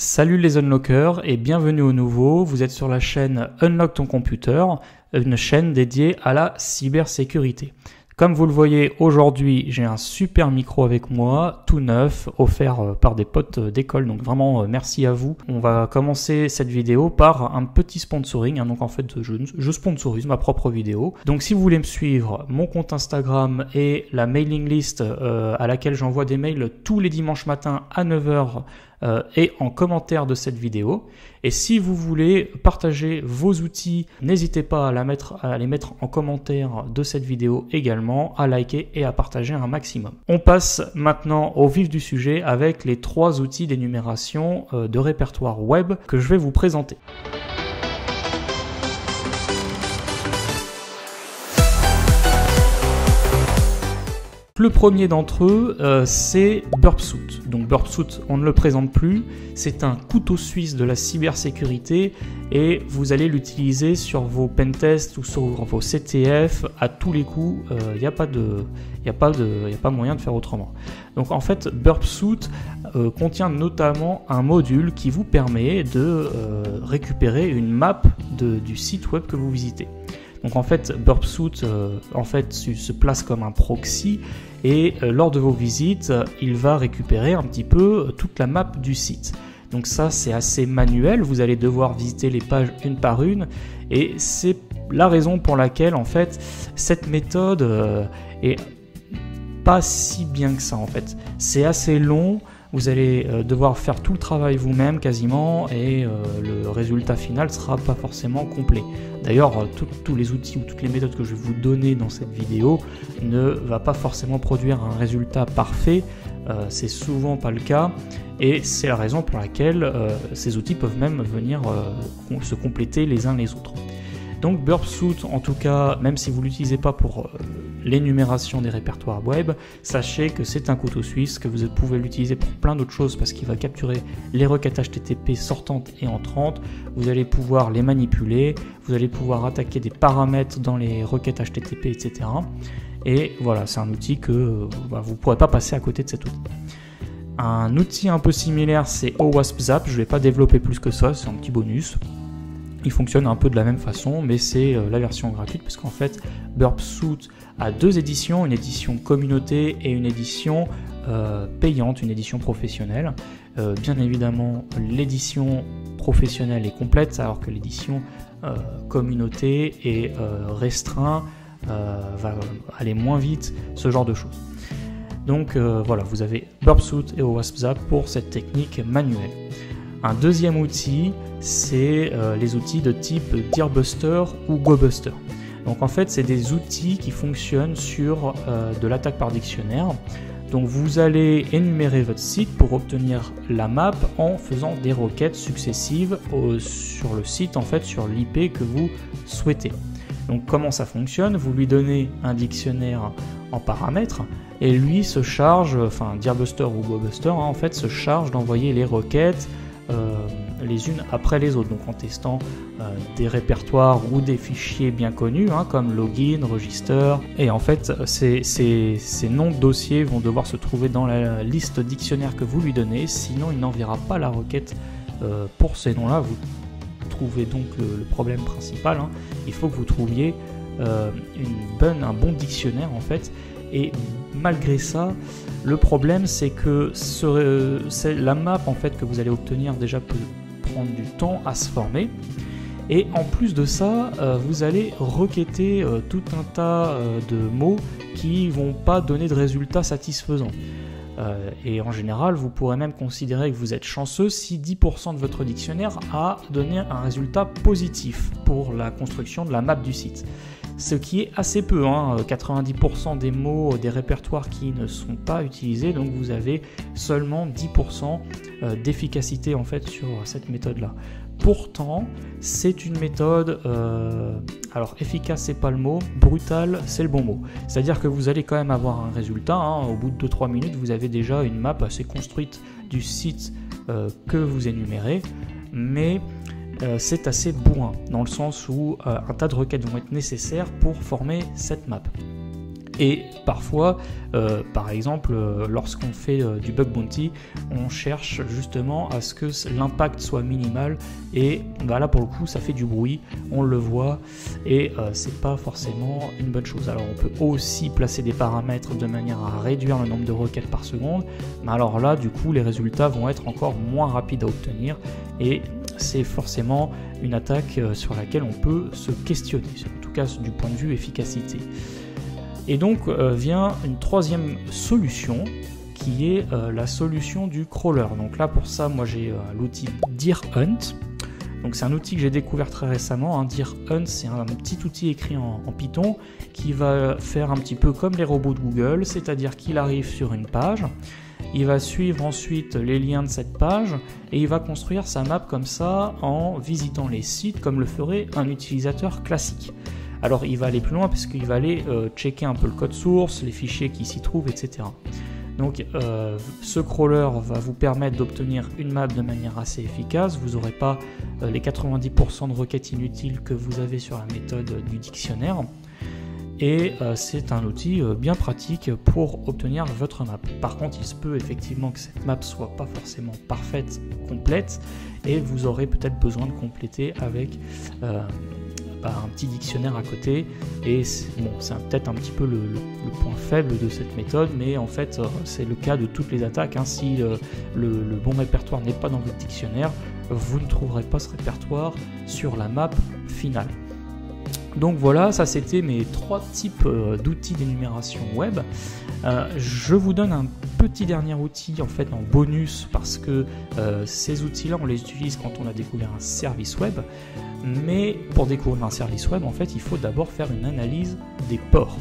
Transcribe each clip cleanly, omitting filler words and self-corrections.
Salut les unlockers et bienvenue au nouveau, vous êtes sur la chaîne Unlock ton computer, une chaîne dédiée à la cybersécurité. Comme vous le voyez aujourd'hui, j'ai un super micro avec moi, tout neuf, offert par des potes d'école, donc vraiment merci à vous. On va commencer cette vidéo par un petit sponsoring, donc en fait je sponsorise ma propre vidéo. Donc si vous voulez me suivre, mon compte Instagram et la mailing list à laquelle j'envoie des mails tous les dimanches matins à 9h, et en commentaire de cette vidéo. Et si vous voulez partager vos outils, n'hésitez pas à les mettre en commentaire de cette vidéo également, à liker et à partager un maximum. On passe maintenant au vif du sujet avec les 3 outils d'énumération de répertoire web que je vais vous présenter. Le premier d'entre eux, c'est Burpsuit. Donc Burpsuit, on ne le présente plus. C'est un couteau suisse de la cybersécurité et vous allez l'utiliser sur vos pentests ou sur vos CTF à tous les coups. Il n'y a pas moyen de faire autrement. Donc en fait, Burpsuit contient notamment un module qui vous permet de récupérer une map du site web que vous visitez. Donc en fait, Burpsuit se place comme un proxy et lors de vos visites, il va récupérer un petit peu toute la map du site. Donc ça, c'est assez manuel, vous allez devoir visiter les pages une par une et c'est la raison pour laquelle en fait cette méthode est pas si bien que ça en fait. C'est assez long. Vous allez devoir faire tout le travail vous-même quasiment et le résultat final sera pas forcément complet. D'ailleurs, tous les outils ou toutes les méthodes que je vais vous donner dans cette vidéo ne va pas forcément produire un résultat parfait. C'est souvent pas le cas et c'est la raison pour laquelle ces outils peuvent même venir se compléter les uns les autres. Donc Burpsuit, en tout cas, même si vous ne l'utilisez pas pour l'énumération des répertoires web, sachez que c'est un couteau suisse, que vous pouvez l'utiliser pour plein d'autres choses parce qu'il va capturer les requêtes HTTP sortantes et entrantes, vous allez pouvoir les manipuler, vous allez pouvoir attaquer des paramètres dans les requêtes HTTP, etc. Et voilà, c'est un outil que vous ne pourrez pas passer à côté de cet outil. Un outil un peu similaire, c'est OWASP-ZAP, je ne vais pas développer plus que ça, c'est un petit bonus. Il fonctionne un peu de la même façon, mais c'est la version gratuite, parce qu'en fait, Burpsuit a 2 éditions, une édition communauté et une édition payante, une édition professionnelle. Bien évidemment, l'édition professionnelle est complète, alors que l'édition communauté est restreinte, va aller moins vite, ce genre de choses. Donc voilà, vous avez Burpsuit et OWASP-ZAP pour cette technique manuelle. Un deuxième outil, c'est les outils de type Deerbuster ou GoBuster. Donc en fait, c'est des outils qui fonctionnent sur de l'attaque par dictionnaire. Donc vous allez énumérer votre site pour obtenir la map en faisant des requêtes successives sur le site, en fait, sur l'IP que vous souhaitez. Donc comment ça fonctionne? Vous lui donnez un dictionnaire en paramètres et lui se charge, enfin Deerbuster ou GoBuster, en fait, se charge d'envoyer les requêtes les unes après les autres, donc en testant des répertoires ou des fichiers bien connus comme login, register, et en fait ces noms de dossiers vont devoir se trouver dans la liste dictionnaire que vous lui donnez, sinon il n'enverra pas la requête pour ces noms-là. Vous trouvez donc le problème principal, il faut que vous trouviez un bon dictionnaire en fait. Et malgré ça, le problème c'est que la map en fait que vous allez obtenir déjà peut prendre du temps à se former. Et en plus de ça, vous allez requêter tout un tas de mots qui vont pas donner de résultats satisfaisants. Et en général, vous pourrez même considérer que vous êtes chanceux si 10% de votre dictionnaire a donné un résultat positif pour la construction de la map du site. Ce qui est assez peu, 90% des mots, des répertoires qui ne sont pas utilisés, donc vous avez seulement 10% d'efficacité en fait sur cette méthode-là. Pourtant, c'est une méthode, alors efficace c'est pas le mot, brutal c'est le bon mot. C'est-à-dire que vous allez quand même avoir un résultat, au bout de 2-3 minutes vous avez déjà une map assez construite du site que vous énumérez, mais c'est assez bourrin, dans le sens où un tas de requêtes vont être nécessaires pour former cette map. Et parfois, par exemple, lorsqu'on fait du bug bounty, on cherche justement à ce que l'impact soit minimal, et bah là pour le coup ça fait du bruit, on le voit, et c'est pas forcément une bonne chose. Alors on peut aussi placer des paramètres de manière à réduire le nombre de requêtes par seconde, mais alors là du coup les résultats vont être encore moins rapides à obtenir, et c'est forcément une attaque sur laquelle on peut se questionner, en tout cas du point de vue efficacité. Et donc vient une troisième solution qui est la solution du crawler. Donc là pour ça moi j'ai l'outil Deer Hunt. Donc c'est un outil que j'ai découvert très récemment. Deer Hunt, c'est un petit outil écrit en Python qui va faire un petit peu comme les robots de Google, c'est-à-dire qu'il arrive sur une page, il va suivre ensuite les liens de cette page et il va construire sa map comme ça en visitant les sites comme le ferait un utilisateur classique. Alors il va aller plus loin parce qu'il va aller checker un peu le code source, les fichiers qui s'y trouvent, etc. Donc ce crawler va vous permettre d'obtenir une map de manière assez efficace. Vous n'aurez pas les 90% de requêtes inutiles que vous avez sur la méthode du dictionnaire. Et c'est un outil bien pratique pour obtenir votre map. Par contre, il se peut effectivement que cette map soit pas forcément parfaite, complète, et vous aurez peut-être besoin de compléter avec un petit dictionnaire à côté, et c'est peut-être un petit peu le point faible de cette méthode, mais en fait c'est le cas de toutes les attaques. Si le bon répertoire n'est pas dans votre dictionnaire, vous ne trouverez pas ce répertoire sur la map finale. Donc voilà, ça c'était mes 3 types d'outils d'énumération web. Je vous donne un petit dernier outil en fait en bonus, parce que ces outils là on les utilise quand on a découvert un service web, mais pour découvrir un service web en fait il faut d'abord faire une analyse des ports.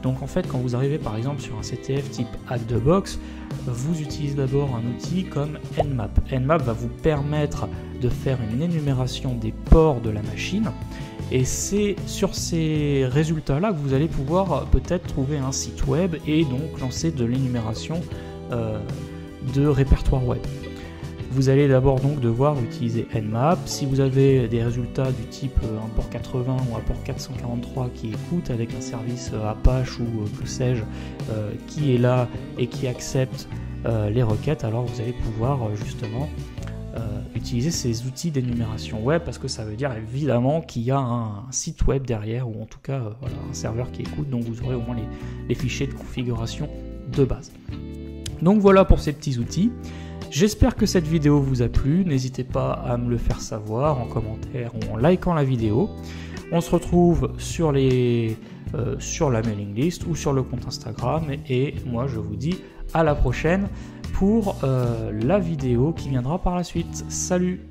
Donc en fait quand vous arrivez par exemple sur un CTF type Hack the Box, vous utilisez d'abord un outil comme Nmap. Nmap va vous permettre de faire une énumération des ports de la machine, et c'est sur ces résultats-là que vous allez pouvoir peut-être trouver un site web et donc lancer de l'énumération de répertoire web. Vous allez d'abord donc devoir utiliser Nmap. Si vous avez des résultats du type un port 80 ou un port 443 qui écoute avec un service Apache ou que sais-je qui est là et qui accepte les requêtes, alors vous allez pouvoir justement utiliser ces outils d'énumération web, parce que ça veut dire évidemment qu'il y a un site web derrière, ou en tout cas un serveur qui écoute, donc vous aurez au moins les fichiers de configuration de base. Donc voilà pour ces petits outils. J'espère que cette vidéo vous a plu, n'hésitez pas à me le faire savoir en commentaire ou en likant la vidéo. On se retrouve sur la mailing list ou sur le compte Instagram, et moi je vous dis à la prochaine pour la vidéo qui viendra par la suite. Salut!